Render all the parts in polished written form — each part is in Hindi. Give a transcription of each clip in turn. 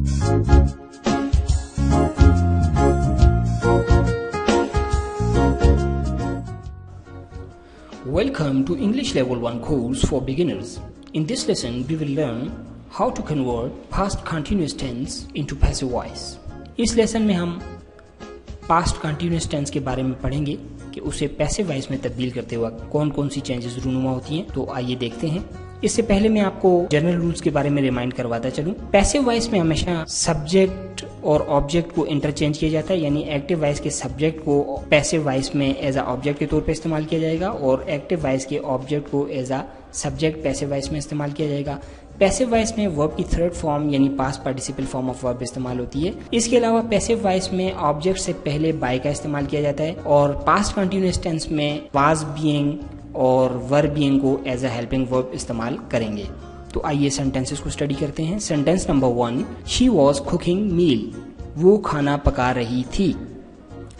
Welcome to English Level 1 course for beginners. In this lesson, we will learn how to convert past continuous tense into passive voice. इस लेसन में हम past continuous tense के बारे में पढ़ेंगे कि उसे पैसिव वॉइस में तब्दील करते वक्त कौन कौन सी चेंजेस रूनुमा होती हैं। तो आइए देखते हैं। इससे पहले मैं आपको जनरल रूल्स के बारे में रिमाइंड करवाता चलूं। पैसिव वॉइस में हमेशा सब्जेक्ट और ऑब्जेक्ट को इंटरचेंज किया जाता है, यानी एक्टिव वॉइस के सब्जेक्ट को पैसिव वॉइस में एज अ ऑब्जेक्ट के तौर पे इस्तेमाल किया जाएगा और एक्टिव वॉइस के ऑब्जेक्ट को as a subject passive voice में इस्तेमाल किया जाएगा। पैसिव वॉइस में वर्ब की थर्ड फॉर्म यानी past participle form of verb इस्तेमाल होती है। इसके अलावा पैसिव वॉइस में ऑब्जेक्ट से पहले बाय का इस्तेमाल किया जाता है और पास्ट कंटिन्यूअस टेंस में वाज बीइंग और वर बीइंग को एज अ हेल्पिंग वर्ब इस्तेमाल करेंगे। तो आइए सेंटेंसेस को स्टडी करते हैं। Sentence number 1, she was cooking meal, वो खाना पका रही थी।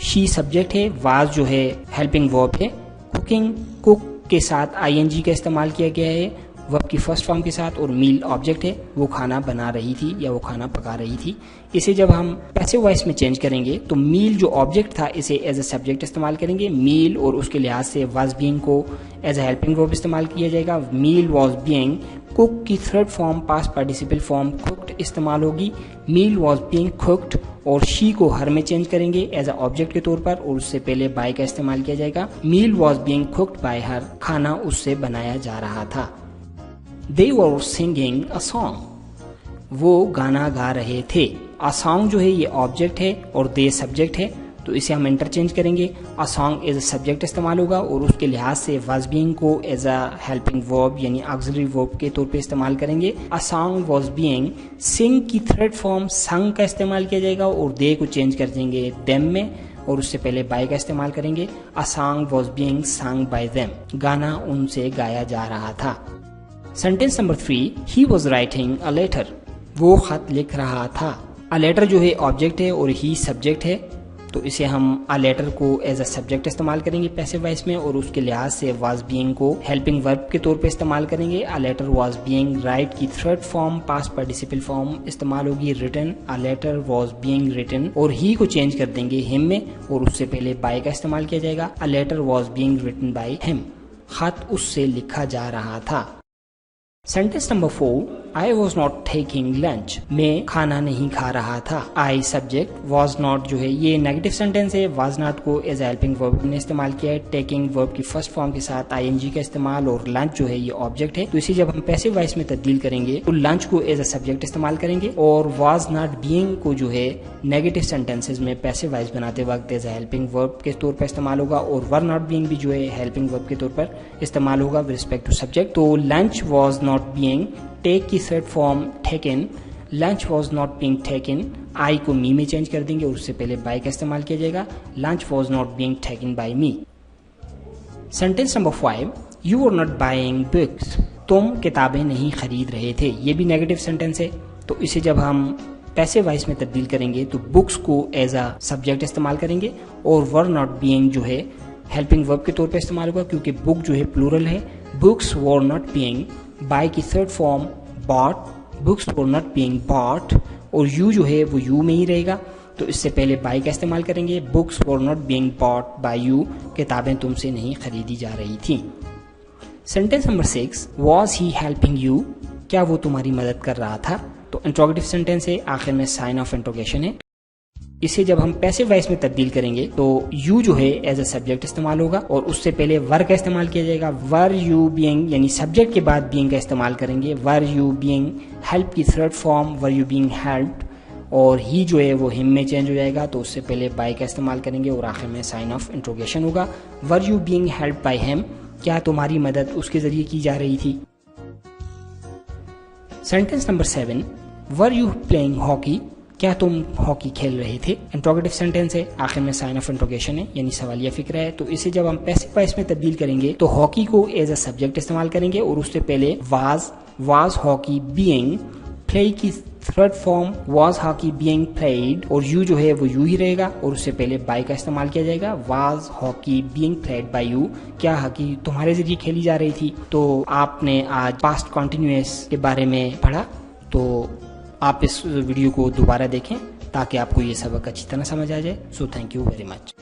शी सब्जेक्ट है, वाज जो है हेल्पिंग वर्ब है, कुकिंग कुक के साथ आईएनजी का इस्तेमाल किया गया है वर्ब की फर्स्ट फॉर्म के साथ, और मील ऑब्जेक्ट है, वो खाना बना रही थी या वो खाना पका रही थी। इसे जब हम पैसिव वॉइस में चेंज करेंगे तो मील जो ऑब्जेक्ट था इसे एज अ सब्जेक्ट इस्तेमाल करेंगे। मील और उसके लिहाज से वाज बीइंग को एज अ हेल्पिंग वर्ब इस्तेमाल किया जाएगा। मील वाज बीइंग, कुक की third form past participle form cooked इस्तेमाल होगी। मील वाज बीइंग कुक्ड और शी को हर में चेंज करेंगे एज अ ऑब्जेक्ट के तौर पर और उससे पहले बाय का इस्तेमाल किया जाएगा। Meal was being cooked by her, खाना उससे बनाया जा रहा था। They were singing a song, वो गाना गा रहे थे। A song जो है ये ऑब्जेक्ट है और they सब्जेक्ट है, तो इसे हम इंटरचेंज करेंगे। A song as a subject इस्तेमाल होगा और उसके लिहाज से was being को एज अ हेल्पिंग वर्ब यानी ऑक्सिलरी वर्ब के तौर पे इस्तेमाल करेंगे। A song was being, sing की थर्ड फॉर्म sung का इस्तेमाल किया जाएगा और they को चेंज कर देंगे them में और उससे पहले by का इस्तेमाल करेंगे। A song was being sung by them, गाना उनसे गाया जा रहा था। Sentence number 3, he was writing a letter, वो खत लिख रहा था। अ लेटर जो है ऑब्जेक्ट है और ही सब्जेक्ट है, तो इसे हम अ लेटर को एज अ सब्जेक्ट इस्तेमाल करेंगे पैसिव वॉइस में और उसके लिहाज से वाज बीइंग को हेल्पिंग वर्ब के तौर पे इस्तेमाल करेंगे। A letter was being, write की third form past participle form इस्तेमाल होगी written. A letter was being written और ही को चेंज कर देंगे हिम में और उससे पहले बाय का इस्तेमाल किया जाएगा। A letter was being written by him, खत उससे लिखा जा रहा था। Sentence number 4, I was not taking lunch, मैं खाना नहीं खा रहा था। आई सब्जेक्ट, वॉज नॉट जो है ये नेगेटिव सेंटेंस है। वॉज नॉट को एज हेल्पिंग वर्ब ने इस्तेमाल किया है। टेकिंग वर्ब की फर्स्ट फॉर्म के साथ आईएनजी का इस्तेमाल और लंच जो है ये ऑब्जेक्ट है, तो इसे जब हम पैसिव वॉइस में तब्दील करेंगे तो लंच को एज अ सब्जेक्ट इस्तेमाल करेंगे और वॉज नॉट बीइंग को जो है नेगेटिव सेंटेंसेज में पैसिव वॉइस बनाते वक्त एज हेल्पिंग वर्ब के तौर पर इस्तेमाल होगा और वर नॉट बीइंग भी जो है हेल्पिंग वर्ब के तौर पर इस्तेमाल होगा विद रिस्पेक्ट टू सब्जेक्ट। तो lunch was not being, take की third form taken, lunch was not being taken, I को मी में चेंज कर देंगे और उससे पहले बाय का इस्तेमाल किया जाएगा। Lunch was not being taken by me. Sentence number 5, you were not buying books, तुम किताबें नहीं खरीद रहे थे, ये भी नेगेटिव सेंटेंस है, तो इसे जब हम पैसिव वॉइस में तब्दील करेंगे तो बुक्स को एज अ सब्जेक्ट इस्तेमाल करेंगे और वर नॉट बीइंग जो है हेल्पिंग वर्ब के तौर पर इस्तेमाल होगा क्योंकि बुक जो है प्लूरल है। Books were not being, buy की third form bought, books were not being bought और यू जो है वो यू में ही रहेगा, तो इससे पहले बाय का इस्तेमाल करेंगे। Books were not being bought by you, किताबें तुमसे नहीं खरीदी जा रही थी। Sentence number 6, was he helping you, क्या वो तुम्हारी मदद कर रहा था, तो इंट्रोगेटिव सेंटेंस है, आखिर में साइन ऑफ इंट्रोगेशन है। इसे जब हम पैसिव वॉइस में तब्दील करेंगे तो यू जो है एज अ सब्जेक्ट इस्तेमाल होगा और उससे पहले वर का इस्तेमाल किया जाएगा। वर यू बीइंग यानी सब्जेक्ट के बाद बीइंग का इस्तेमाल करेंगे। वर यू बीइंग, हेल्प की third form were you being helped और ही जो है वो हिम में चेंज हो जाएगा, तो उससे पहले बाय का इस्तेमाल करेंगे और आखिर में साइन ऑफ इंट्रोगेशन होगा। Were you being helped by him, क्या तुम्हारी मदद उसके जरिए की जा रही थी। Sentence number 7, were you playing hockey, क्या तुम हॉकी खेल रहे थे, इंट्रोगेटिव सेंटेंस है, आखिर में साइन ऑफ इंट्रोगेशन है यानी सवालिया फिक्र है, तो इसे जब हम पैसिव वॉइस में तब्दील करेंगे तो हॉकी को एज अ सब्जेक्ट इस्तेमाल करेंगे और उससे पहले वाज हॉकी बीइंग, प्ले की third form was hockey being played और यू जो है वो यू ही रहेगा और उससे पहले बाय का इस्तेमाल किया जाएगा। Was hockey being played by you, क्या हॉकी तुम्हारे जरिए खेली जा रही थी। तो आपने आज पास्ट कॉन्टिन्यूअस के बारे में पढ़ा, तो आप इस वीडियो को दोबारा देखें ताकि आपको ये सबक अच्छी तरह समझ आ जाए। So thank you very much.